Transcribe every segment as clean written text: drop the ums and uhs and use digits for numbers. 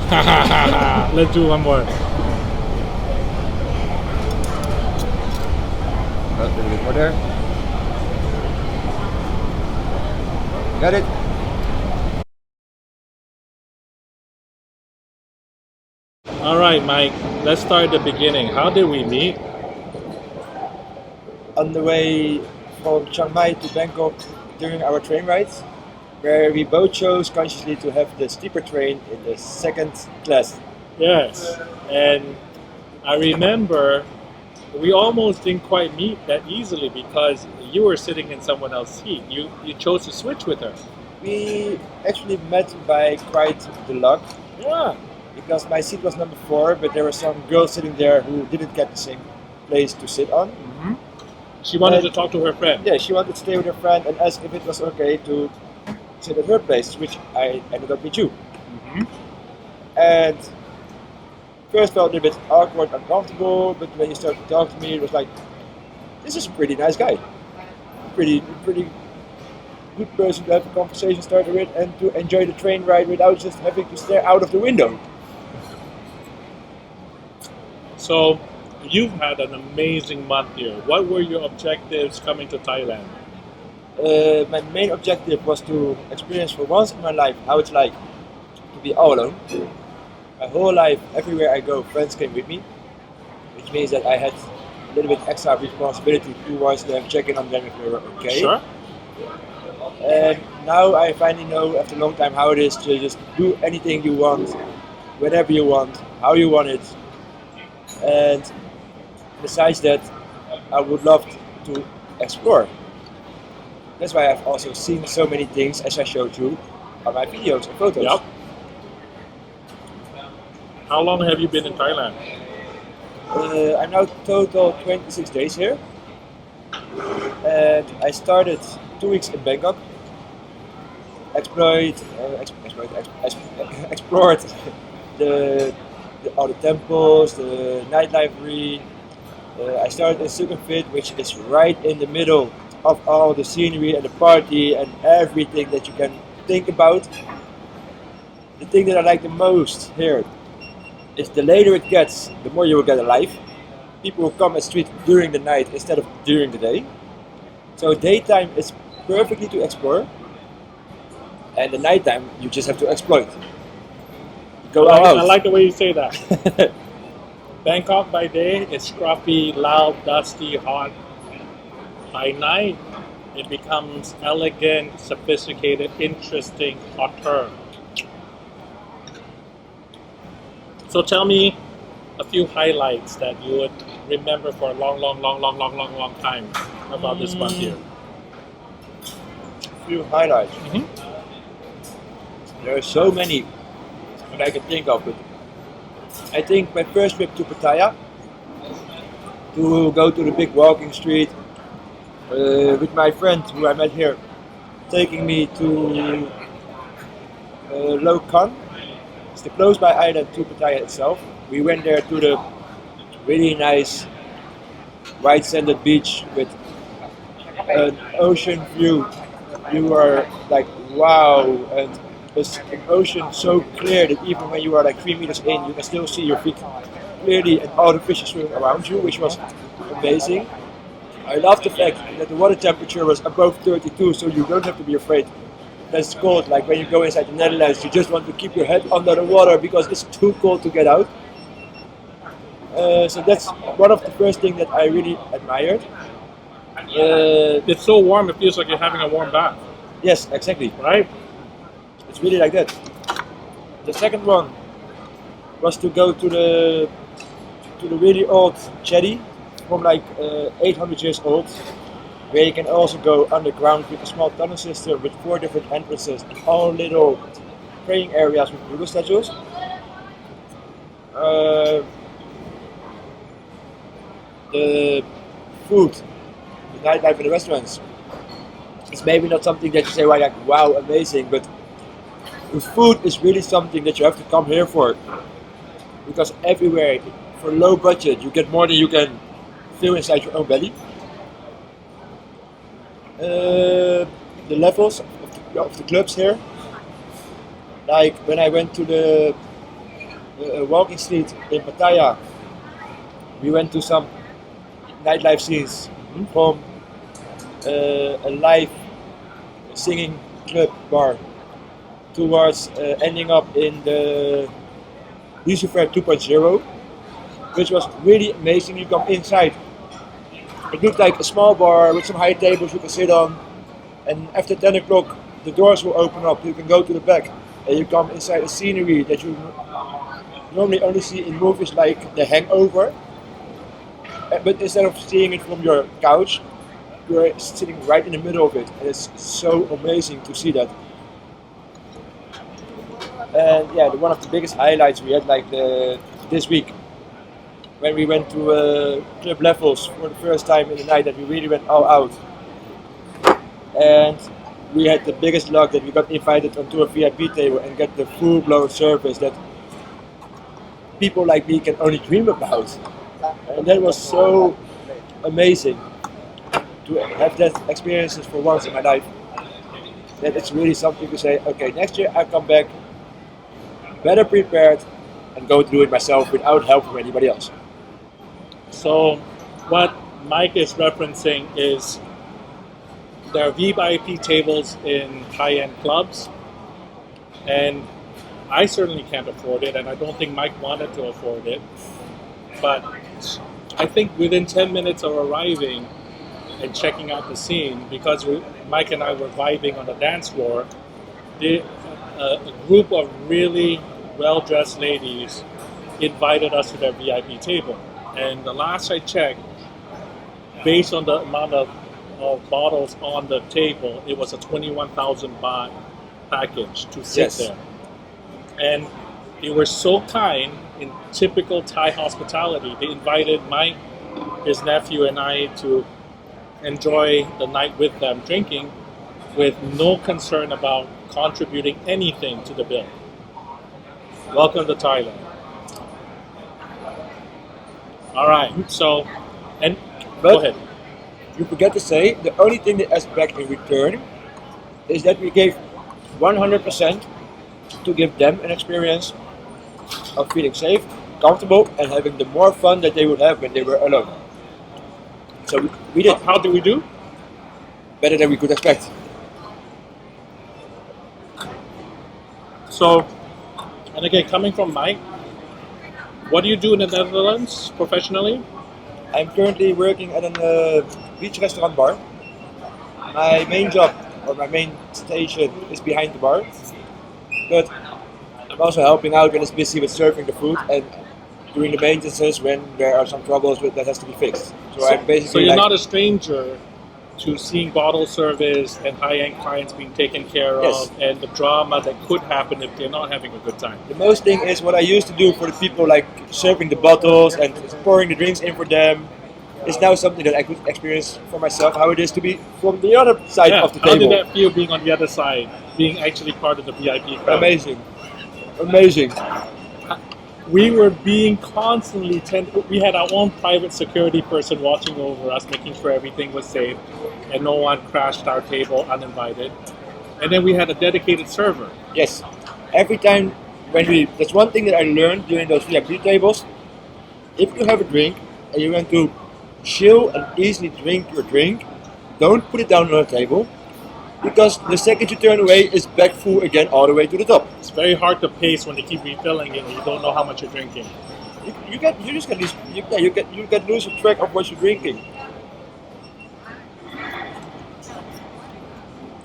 Let's do one more. A little bit more there. Got it? All right, Mike. Let's start at the beginning. How did we meet? On the way from Chiang Mai to Bangkok during our train rides, where we both chose consciously to have the sleeper train in the second class. Yes, and I remember we almost didn't quite meet that easily because you were sitting in someone else's seat. You chose to switch with her. We actually met by quite the luck, Yeah. because my seat was number 4, but there were some girls sitting there who didn't get the same place to sit on. Hmm. She wanted to talk to her friend. Yeah, she wanted to stay with her friend and asked if it was okay to sit at her place, which I ended up with you. Hmm. And first felt a bit awkward, uncomfortable, but when you started to talk to me, it was like, this is a pretty nice guy. Pretty good person to have a conversation started with and to enjoy the train ride without just having to stare out of the window. So you've had an amazing month here. What were your objectives coming to Thailand? My main objective was to experience for once in my life how it's like to be all alone. My whole life, everywhere I go, friends came with me, which means that I had a little bit extra responsibility towards them, checking on them if they were okay. Sure. And now I finally know after a long time how it is to just do anything you want, whenever you want, how you want it. And besides that, I would love to explore. That's why I've also seen so many things as I showed you on my videos and photos. Yep. How long have you been in Thailand? I'm now total 26 days here. And I started 2 weeks in Bangkok. Explored all the temples, the nightlife. I started in Sukhumvit, which is right in the middle of all the scenery and the party and everything that you can think about. The thing that I like the most here is the later it gets, the more you will get alive. People will come at street during the night instead of during the day. So daytime is perfectly to explore, and the nighttime you just have to exploit. Go out. I like the way you say that. Bangkok by day is scruffy, loud, dusty, hot. By night, it becomes elegant, sophisticated, interesting, hotter. So tell me a few highlights that you would remember for a long time about this month here. Few highlights. Mhm. There are so many that I can think of, but I think my first trip to Pattaya, to go to the big walking street with my friend who I met here, taking me to Lo Khan. It's the close by island to Pattaya itself. We went there to the really nice white sanded beach with an ocean view. You are like, wow, and it's an ocean so clear that even when you are like 3 meters in, you can still see your feet clearly and all the fishes swimming around you, which was amazing. I love the fact that the water temperature was above 32, so you don't have to be afraid that's cold. Like when you go inside the Netherlands, you just want to keep your head under the water because it's too cold to get out. So that's one of the first things that I really admired. It's so warm, it feels like you're having a warm bath, Yes, exactly. right? It's really like that. The second one was to go to the really old jetty from like 800 years old, where you can also go underground with a small tunnel system with 4 different entrances and all little praying areas with Buddha statues. The food, the nightlife in the restaurants, it's maybe not something that you say, well, like, wow, amazing, but the food is really something that you have to come here for, because everywhere, for low budget, you get more than you can fill inside your own belly. The levels of the clubs here, like when I went to the walking street in Pattaya. We went to some nightlife scenes from a live singing club bar towards ending up in the Lucifer 2.0, which was really amazing. You come inside, it looked like a small bar with some high tables you can sit on, and after 10 o'clock the doors will open up, you can go to the back and you come inside a scenery that you normally only see in movies like The Hangover. But instead of seeing it from your couch, you're sitting right in the middle of it, and it's so amazing to see that. And yeah, one of the biggest highlights we had this week when we went to club levels for the first time in the night, that we really went all out. And we had the biggest luck that we got invited onto a VIP table and get the full-blown service that people like me can only dream about. And that was so amazing to have that experiences for once in my life. That it's really something to say, okay, next year I come back better prepared and go do it myself without help from anybody else. So what Mike is referencing is there are VIP tables in high-end clubs, and I certainly can't afford it, and I don't think Mike wanted to afford it. But I think within 10 minutes of arriving and checking out the scene, because Mike and I were vibing on the dance floor, a group of really well-dressed ladies invited us to their VIP table. And the last I checked, based on the amount of bottles on the table, it was a 21,000 baht package to sit there. And they were so kind in typical Thai hospitality. They invited Mike, his nephew, and I to enjoy the night with them drinking with no concern about contributing anything to the bill. Welcome to Thailand. All right, so, go ahead. You forget to say, the only thing they asked back in return is that we gave 100% to give them an experience of feeling safe, comfortable, and having the more fun that they would have when they were alone. So we did. How did we do? Better than we could expect. So, and again, coming from Mike, what do you do in the Netherlands professionally? I'm currently working at a beach restaurant bar. My main job, or my main station, is behind the bar. But I'm also helping out when it's busy with serving the food and doing the maintenances when there are some troubles that has to be fixed. So I'm basically. So you're not a stranger to seeing bottle service and high-end clients being taken care of, and the drama that could happen if they're not having a good time. The most thing is what I used to do for the people, like serving the bottles and pouring the drinks in for them, is now something that I could experience for myself, how it is to be from the other side of the table. How did that feel being on the other side, being actually part of the VIP crowd? Amazing. We were being constantly we had our own private security person watching over us, making sure everything was safe and no one crashed our table uninvited. And then we had a dedicated server. Yes. Every time that's one thing that I learned during those VIP tables. If you have a drink and you want to chill and easily drink your drink, don't put it down on the table, because the second you turn away, it's back full again all the way to the top. It's very hard to pace when they keep refilling it and you don't know how much you're drinking. You get lose track of what you're drinking.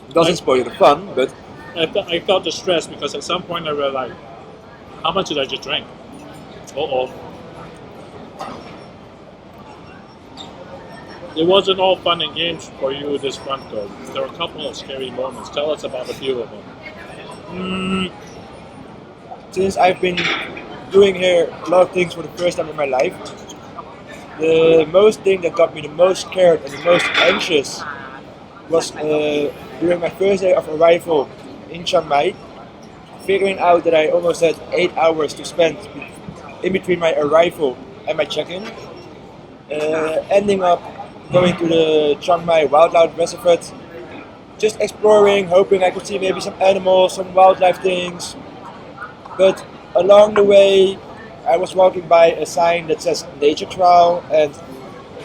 It doesn't spoil the fun, but I felt the stress because at some point I realized, how much did I just drink? It wasn't all fun and games for you this month, though. There were a couple of scary moments. Tell us about a few of them. Since I've been doing here a lot of things for the first time in my life, the most thing that got me the most scared and the most anxious was during my first day of arrival in Chiang Mai, figuring out that I almost had 8 hours to spend in between my arrival and my check-in, ending up going to the Chiang Mai Wildlife Reservoir, just exploring, hoping I could see maybe some animals, some wildlife things. But Along the way, I was walking by a sign that says nature trail, and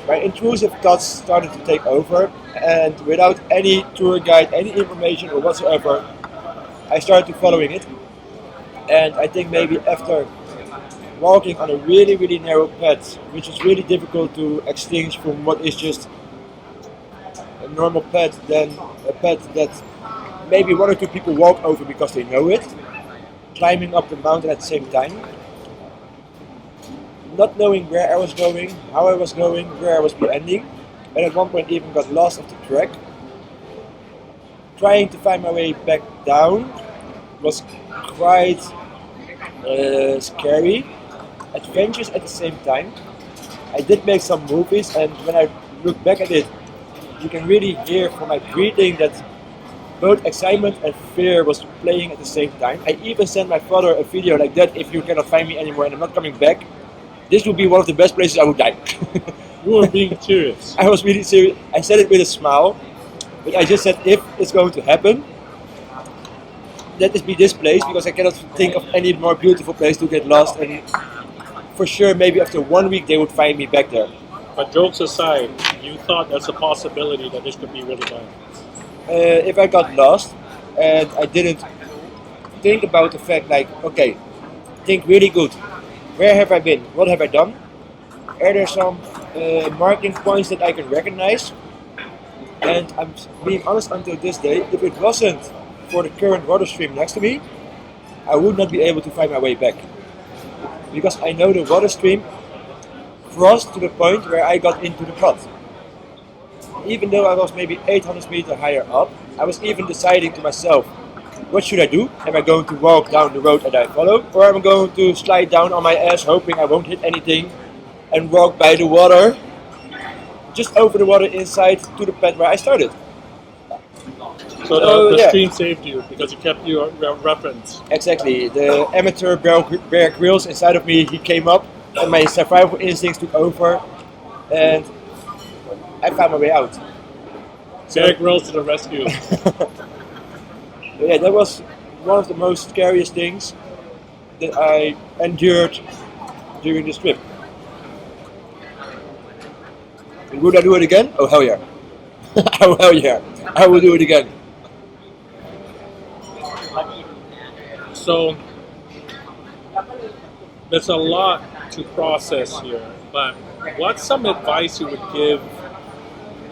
my intrusive thoughts started to take over. And without any tour guide, any information or whatsoever, I started to following it. And I think maybe after walking on a really, really narrow path, which is really difficult to extinguish from what is just a normal path, then a path that maybe one or two people walk over because they know it, climbing up the mountain at the same time, not knowing where I was going, how I was going, where I was be ending, and at one point even got lost off the track. Trying to find my way back down was quite scary, adventurous at the same time. I did make some movies, and when I look back at it, you can really hear from my breathing that both excitement and fear was playing at the same time. I even sent my father a video like that: if you cannot find me anymore and I'm not coming back, this would be one of the best places I would die. You were being serious. I was really serious. I said it with a smile, but I just said if it's going to happen, let it be this place, because I cannot think of any more beautiful place to get lost. And for sure, maybe after 1 week they would find me back there. But jokes aside, you thought there's a possibility that this could be really bad. If I got lost and I didn't think about the fact, like, okay, think really good. Where have I been? What have I done? Are there some marking points that I can recognize? And I'm being honest, until this day, if it wasn't for the current water stream next to me, I would not be able to find my way back. Because I know the water stream crossed to the point where I got into the pot. Even though I was maybe 800 meters higher up, I was even deciding to myself, what should I do? Am I going to walk down the road that I follow? Or am I going to slide down on my ass hoping I won't hit anything and walk by the water, just over the water inside to the pad where I started? So the stream saved you because it kept you a reference. Exactly. The amateur Bear Grylls inside of me, he came up and my survival instincts took over and I found my way out. Bear Grylls to the rescue. Yeah, that was one of the most scariest things that I endured during this trip. Would I do it again? Oh hell yeah. Oh hell yeah. I will do it again. So there's a lot to process here, but what's some advice you would give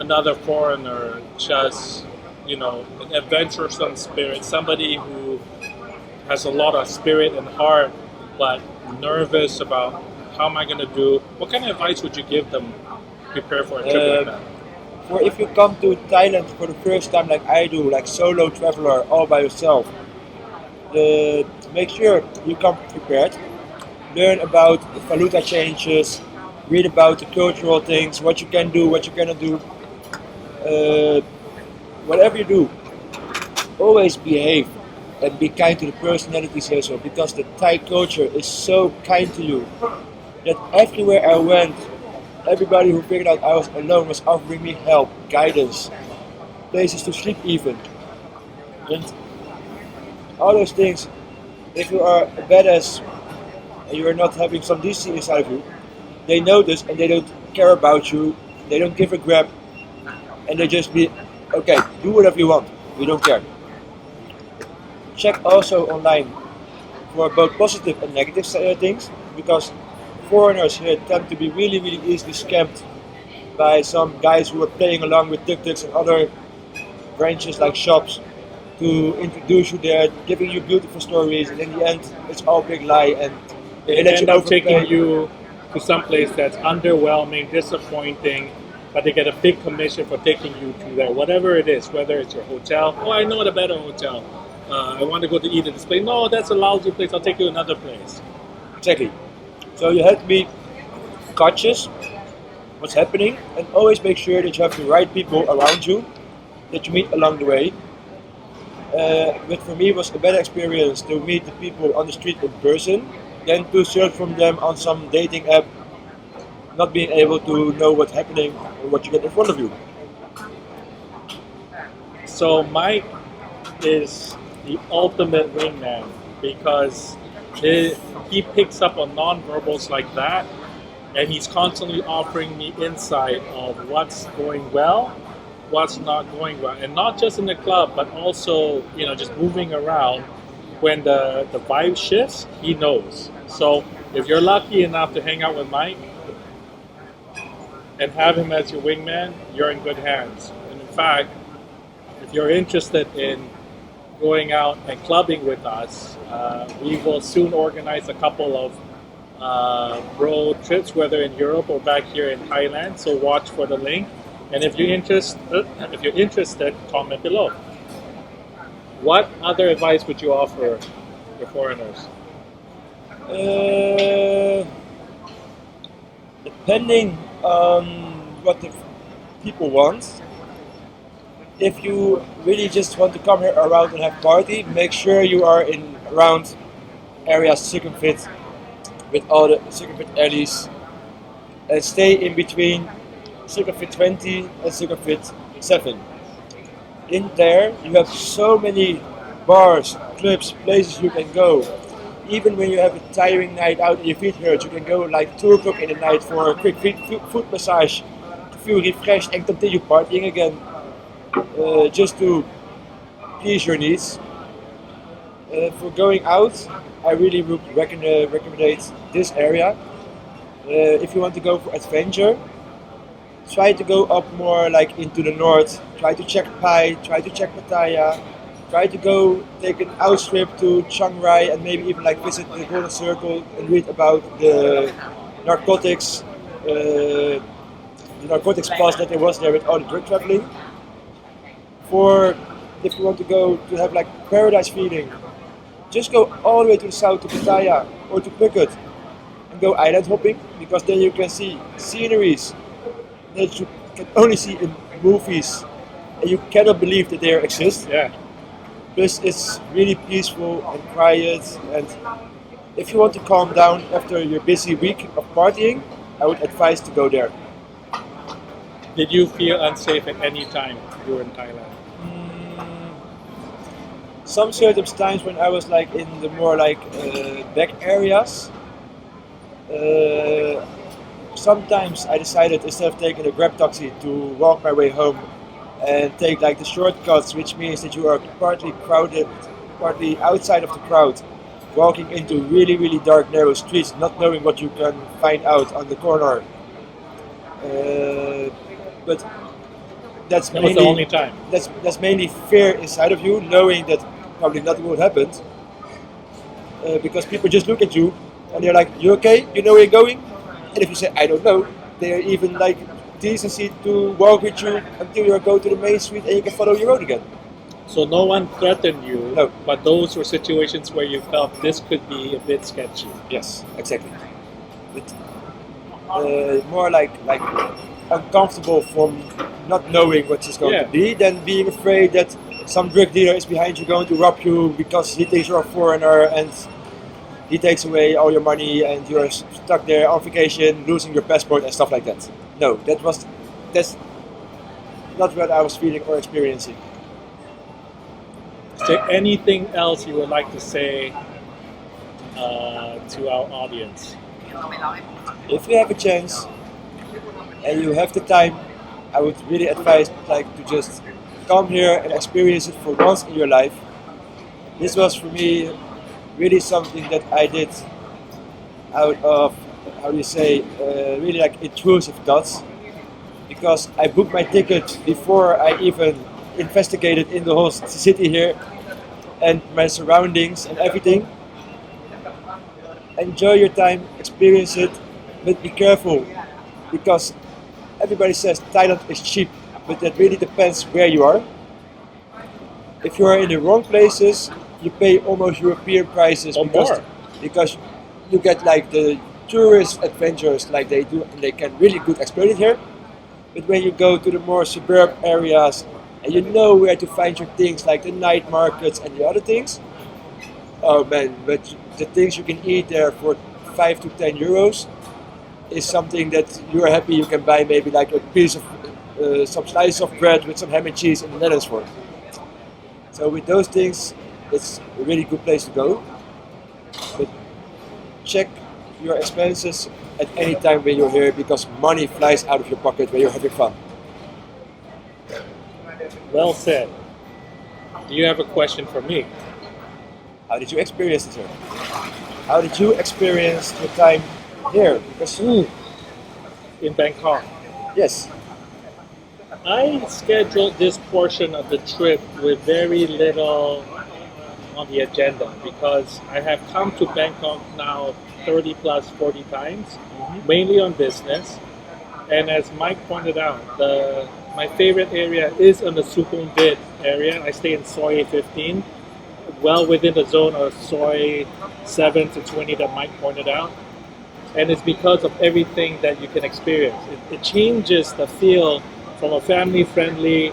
another foreigner, just, you know, an adventuresome spirit, somebody who has a lot of spirit and heart, but nervous about how am I going to do? What kind of advice would you give them to prepare for a trip like that? For if you come to Thailand for the first time like I do, like solo traveler, all by yourself, make sure you come prepared. Learn about the valuta changes, read about the cultural things, what you can do, what you cannot do. Whatever you do, always behave and be kind to the personalities also, because the Thai culture is so kind to you that everywhere I went, everybody who figured out I was alone was offering me help, guidance, places to sleep even. And all those things, if you are a badass and you are not having some decency inside of you, they notice and they don't care about you, they don't give a crap, and they just be, okay, do whatever you want, we don't care. Check also online for both positive and negative things, because foreigners here tend to be really, really easily scammed by some guys who are playing along with tuk-tuks and other branches like shops to introduce you there, giving you beautiful stories, and in the end, it's all big lie, and they end up taking you to some place that's underwhelming, disappointing, but they get a big commission for taking you to there, whatever it is, whether it's your hotel. Oh, I know a better hotel. I want to go to eat at this place. No, that's a lousy place. I'll take you to another place. Exactly. So you have to be conscious what's happening, and always make sure that you have the right people around you that you meet along the way. But for me, it was a better experience to meet the people on the street in person than to search from them on some dating app, not being able to know what's happening or what you get in front of you. So Mike is the ultimate wingman because he picks up on non-verbals like that, and he's constantly offering me insight of what's going well, what's not going well, and not just in the club, but also just moving around. When the vibe shifts, he knows. So if you're lucky enough to hang out with Mike and have him as your wingman, you're in good hands. And in fact, if you're interested in going out and clubbing with us, we will soon organize a couple of road trips, whether in Europe or back here in Thailand. So watch for the link. And if you're interested, comment below. What other advice would you offer your foreigners? Depending on what the people want. If you really just want to come here around and have party, make sure you are in around areas circumfit with all the circumfit alleys, and stay in between circumfit 20 and circumfit 7. In there you have so many bars, clubs, places you can go. Even when you have a tiring night out and your feet hurt, you can go like 2 o'clock in the night for a quick foot massage to feel refreshed and continue partying again, just to please your needs. For going out, I really would recommend this area. If you want to go for adventure, try to go up more like into the north. Try to check Pai, try to check Pattaya, try to go take an out trip to Chiang Rai and maybe even like visit the Golden Circle and read about the narcotics plus that there was there with all the drug trafficking. For if you want to go to have like paradise feeling, just go all the way to the south to Pattaya or to Phuket and go island hopping, because then you can see sceneries that you can only see in movies and you cannot believe that they exist. Yeah. Plus it's really peaceful and quiet, and if you want to calm down after your busy week of partying, I would advise to go there. Did you feel unsafe at any time you were in Thailand? Some certain times when I was like in the more like back areas, sometimes I decided instead of taking a Grab taxi to walk my way home and take like the shortcuts, which means that you are partly crowded, partly outside of the crowd, walking into really, really dark, narrow streets, not knowing what you can find out on the corner. But that's That was mainly the only time. that's mainly fear inside of you, knowing that probably nothing will happen, because people just look at you and they're like, "You okay? You know where you're going?" And if you say, "I don't know," they are even like decency to walk with you until you go to the main street and you can follow your road again. So no one threatened you, No. but those were situations where you felt this could be a bit sketchy. Yes, exactly. But more like uncomfortable from not knowing what it's going Yeah. to be, than being afraid that some drug dealer is behind you going to rob you because he thinks you're a foreigner and he takes away all your money and you're stuck there on vacation losing your passport and stuff like that. No, that's not what I was feeling or experiencing. Is there anything else you would like to say to our audience? If you have a chance and you have the time, I would really advise like to just come here and experience it for once in your life. This was for me really something that I did out of, how do you say, really like intrusive thoughts, because I booked my ticket before I even investigated in the whole city here and my surroundings and everything. Enjoy your time, experience it, but be careful, because everybody says Thailand is cheap, but that really depends where you are. If you are in the wrong places, you pay almost European prices, Or more. because you get like the tourist adventures like they do, and they can really good exploit it here. But when you go to the more suburb areas and you know where to find your things like the night markets and the other things, oh man, but the things you can eat there for 5 to 10 euros is something that you are happy you can buy maybe like a piece of some slice of bread with some ham and cheese in the Netherlands for. So with those things, it's a really good place to go. But check your expenses at any time when you're here because money flies out of your pocket when you're having fun. Well said. Do you have a question for me? How did you experience it, sir? How did you experience your time here? Because In Bangkok, yes, I scheduled this portion of the trip with very little on the agenda because I have come to Bangkok now 30 plus 40 times, mainly on business. And as Mike pointed out, my favorite area is in the Sukhumvit area. I stay in Soy 15, well within the zone of Soy 7 to 20 that Mike pointed out. And it's because of everything that you can experience. It changes the feel from a family-friendly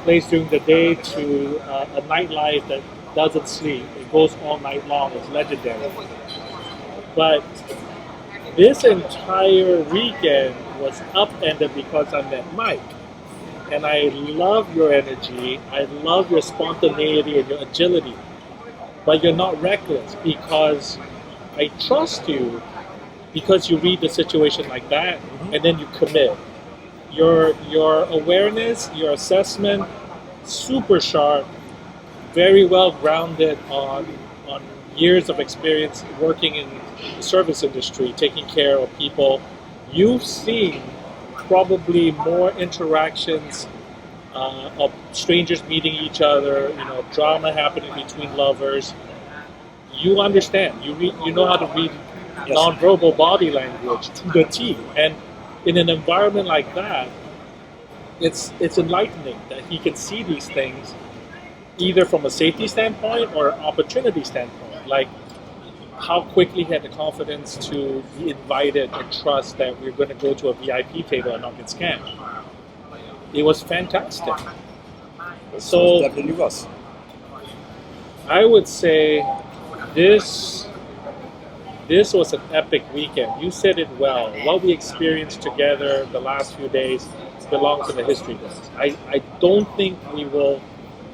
place during the day to a nightlife that doesn't sleep. It goes all night long. It's legendary. But this entire weekend was upended because I met Mike. And I love your energy. I love your spontaneity and your agility. But you're not reckless because I trust you because you read the situation like that and then you commit. Your awareness, your assessment, super sharp, very well grounded on years of experience working in the service industry, taking care of people. You've seen probably more interactions of strangers meeting each other, drama happening between lovers. You understand. You know how to read non-verbal body language to the T. And in an environment like that, it's enlightening that he can see these things either from a safety standpoint or an opportunity standpoint. Like how quickly he had the confidence to be invited and trust that we're going to go to a VIP table and not get scammed. It was fantastic. So definitely was. I would say this was an epic weekend. You said it well. What we experienced together the last few days belongs in the history books. I don't think we will.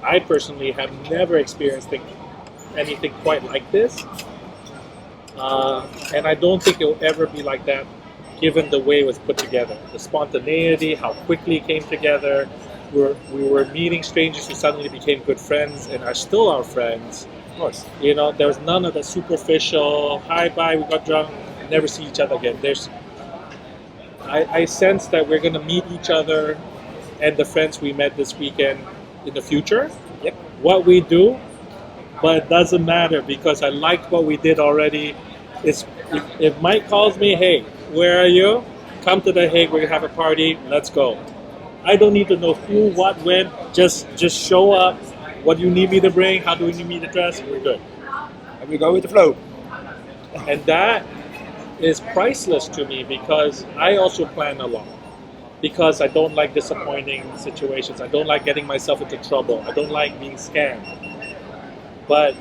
I personally have never experienced anything quite like this. And I don't think it will ever be like that given the way it was put together. The spontaneity, how quickly it came together. We were meeting strangers who suddenly became good friends and are still our friends. Of course. There was none of the superficial, hi, bye, we got drunk, never see each other again. I sense that we're going to meet each other and the friends we met this weekend in the future. Yep. What we do, but it doesn't matter because I liked what we did already. If Mike calls me, hey, where are you? Come to The Hague, we're going to have a party, let's go. I don't need to know who, what, when, just show up. What do you need me to bring? How do you need me to dress? We're good. And we go with the flow. And that is priceless to me because I also plan a lot. Because I don't like disappointing situations. I don't like getting myself into trouble. I don't like being scammed. But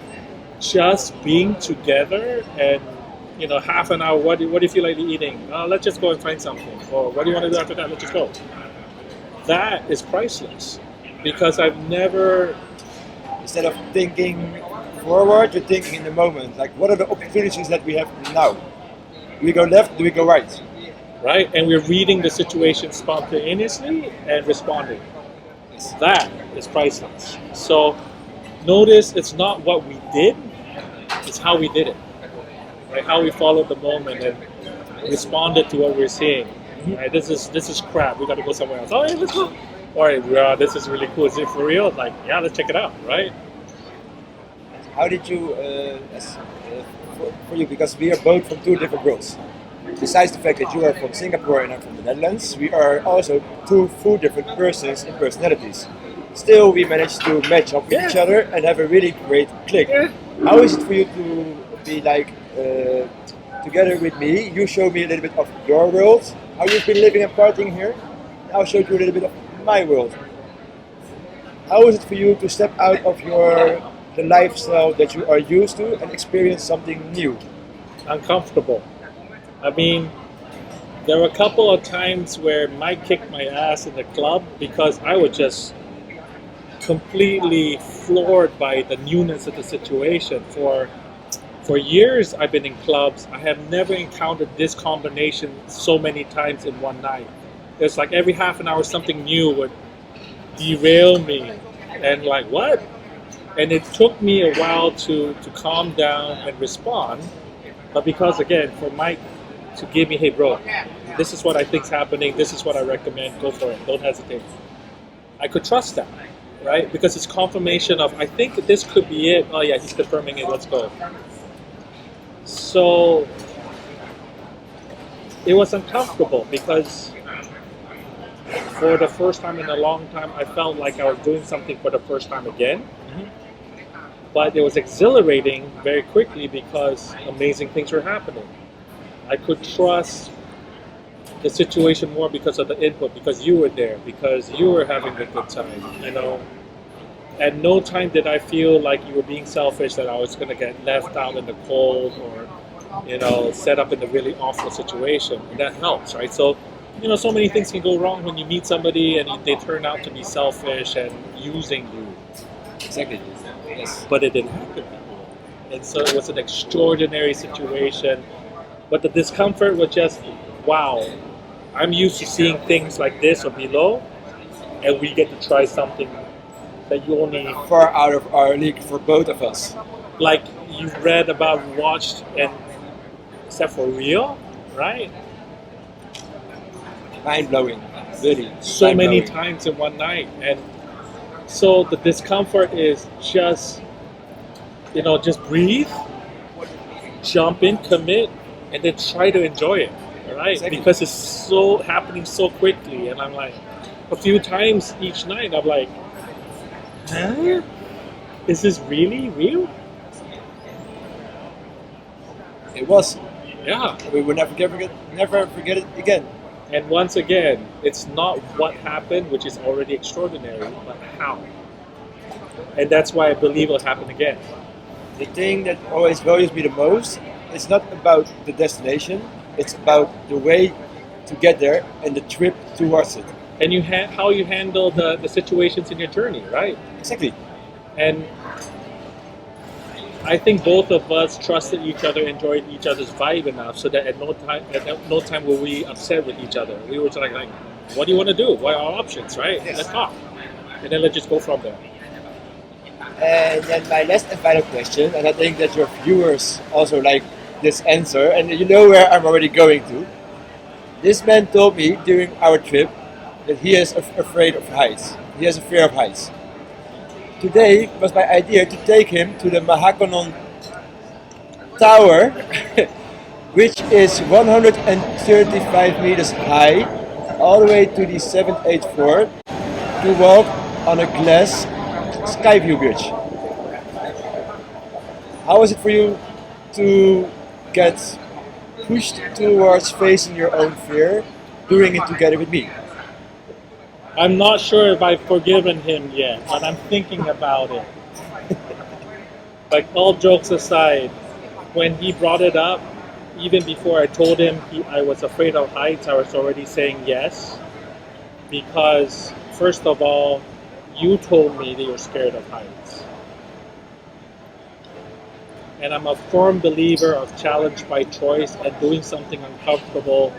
just being together and half an hour, what do you feel like eating? Let's just go and find something. Or what do you want to do after that? Let's just go. That is priceless. Because I've never... Instead of thinking forward, you're thinking in the moment. Like, what are the opportunities that we have now? Do we go left? Do we go right? Right? And we're reading the situation spontaneously and responding. That is priceless. So notice it's not what we did, it's how we did it. Right? How we followed the moment and responded to what we're seeing. Right? This is crap. We got to go somewhere else. Oh, yeah, let's go. All right, wow, this is really cool. Is it for real? Like, yeah, let's check it out, right? How did you, for you, because we are both from two different worlds. Besides the fact that you are from Singapore and I'm from the Netherlands, we are also two full different persons and personalities. Still, we managed to match up with each other and have a really great click. Yeah. How is it for you to be like together with me? You showed me a little bit of your world, how you've been living and partying here. I'll show you a little bit of my world. How is it for you to step out of the lifestyle that you are used to and experience something new? Uncomfortable. I mean, there were a couple of times where Mike kicked my ass in the club because I was just completely floored by the newness of the situation. For for years I've been in clubs. I have never encountered this combination so many times in one night. It's like every half an hour something new would derail me, and like what? And it took me a while to calm down and respond. But because again, for Mike to give me, hey bro, this is what I think's happening. This is what I recommend. Go for it. Don't hesitate. I could trust that, right? Because it's confirmation of I think this could be it. Oh yeah, he's confirming it. Let's go. So it was uncomfortable because for the first time in a long time, I felt like I was doing something for the first time again. But it was exhilarating very quickly because amazing things were happening. I could trust the situation more because of the input, because you were there, because you were having a good time, you know. At no time did I feel like you were being selfish, that I was going to get left out in the cold or, you know, set up in a really awful situation. And that helps, right? So, you know, so many things can go wrong when you meet somebody and they turn out to be selfish and using you. Exactly. Yes. But it didn't happen that way. And so it was an extraordinary situation. But the discomfort was just, wow, I'm used to seeing things like this or below, and we get to try something that you only... Far out of our league for both of us. Like you've read about, watched, and except for real, right? Mind-blowing, really. So many times in one night. And so the discomfort is just, you know, just breathe, jump in, commit, and then try to enjoy it, right? Exactly. Because it's so happening so quickly. And I'm like, a few times each night, I'm like, huh? Is this really real? It was. Yeah. We will never forget it again. And once again, it's not what happened, which is already extraordinary, but how. And that's why I believe it'll happen again. The thing that always values me the most, it's not about the destination, it's about the way to get there and the trip towards it. And how you handle the situations in your journey, right? Exactly. And I think both of us trusted each other, enjoyed each other's vibe enough, so that at no time were we upset with each other. We were just like, what do you want to do? What are our options, right? Yes. Let's talk. And then let's just go from there. And then my last and final question, and I think that your viewers also like this answer, and you know where I'm already going to. This man told me during our trip that he is afraid of heights. He has a fear of heights. Today was my idea to take him to the Mahakanon Tower, which is 135 meters high, all the way to the 7th, 8th floor, to walk on a glass Skyview bridge. How was it for you to get pushed towards facing your own fear, doing it together with me? I'm not sure if I've forgiven him yet, but I'm thinking about it. Like, all jokes aside, when he brought it up, even before I told him I was afraid of heights, I was already saying yes. Because, first of all, you told me that you're scared of heights. And I'm a firm believer of challenge by choice and doing something uncomfortable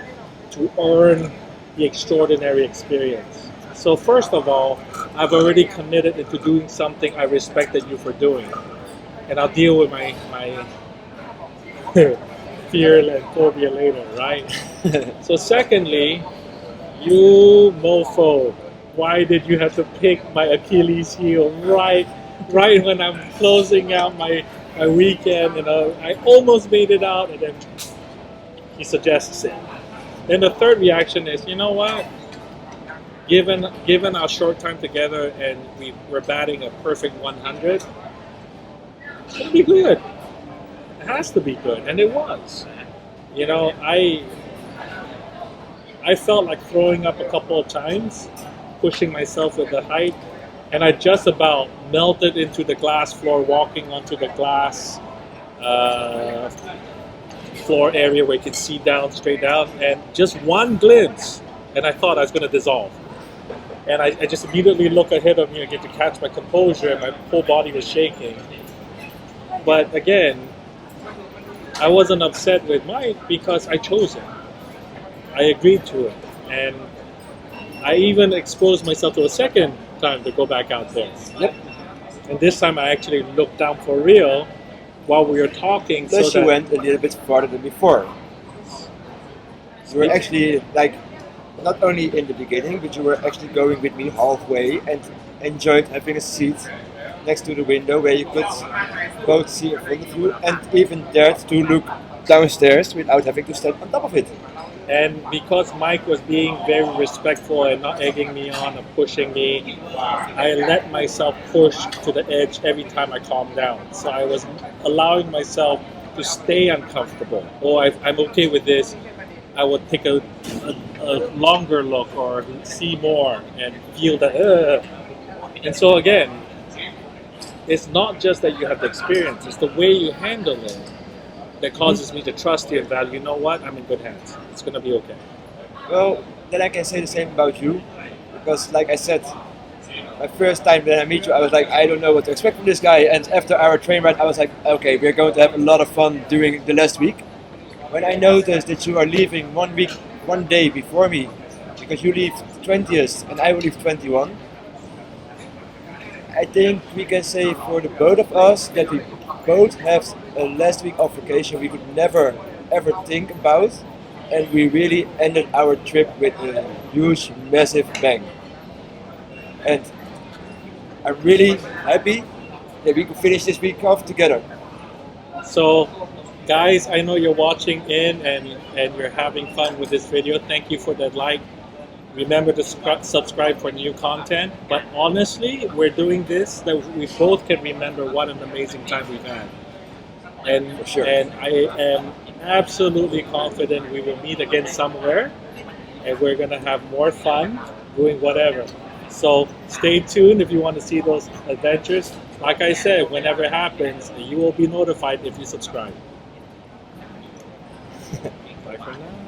to earn the extraordinary experience. So first of all, I've already committed into doing something I respected you for doing. And I'll deal with my fear and phobia later, right? So secondly, you mofo, why did you have to pick my Achilles heel right when I'm closing out my weekend? You know, I almost made it out, and then he suggests it. Then the third reaction is, you know what? Given our short time together and we're batting a perfect 100, it'll be good. It has to be good, and it was. You know, I felt like throwing up a couple of times, pushing myself with the height, and I just about melted into the glass floor, walking onto the glass floor area where you can see straight down, and just one glimpse, and I thought I was going to dissolve. And I just immediately look ahead of me and get to catch my composure, and my whole body was shaking. But again, I wasn't upset with Mike because I chose it. I agreed to it, and I even exposed myself to a second time to go back out there. Yep. And this time I actually looked down for real while we were talking. Plus, so you that went a little bit farther than before. You were actually like not only in the beginning, but you were actually going with me halfway and enjoyed having a seat next to the window where you could both see in front of you and even dared to look downstairs without having to stand on top of it. And because Mike was being very respectful and not egging me on and pushing me, I let myself push to the edge every time I calmed down. So I was allowing myself to stay uncomfortable. Oh, I'm okay with this. I would take a longer look or see more and feel that. And so again, it's not just that you have the experience; it's the way you handle it that causes me to trust you and value. You know what? I'm in good hands. It's gonna be okay. Well, then I can say the same about you, because like I said, my first time that I meet you, I was like, I don't know what to expect from this guy. And after our train ride, I was like, okay, we're going to have a lot of fun during the last week. When I noticed that you are leaving 1 week, 1 day before me, because you leave 20th and I will leave 21, I think we can say for the both of us that we both have a last week of vacation we could never ever think about, and we really ended our trip with a huge, massive bang. And I'm really happy that we could finish this week off together. So, guys, I know you're watching in and you're having fun with this video. Thank you for that like. Remember to subscribe for new content. But honestly, we're doing this that we both can remember what an amazing time we've had. And For sure. and I am absolutely confident we will meet again somewhere, and we're gonna have more fun doing whatever. So stay tuned if you want to see those adventures. Like I said, whenever it happens, you will be notified if you subscribe. Bye for now.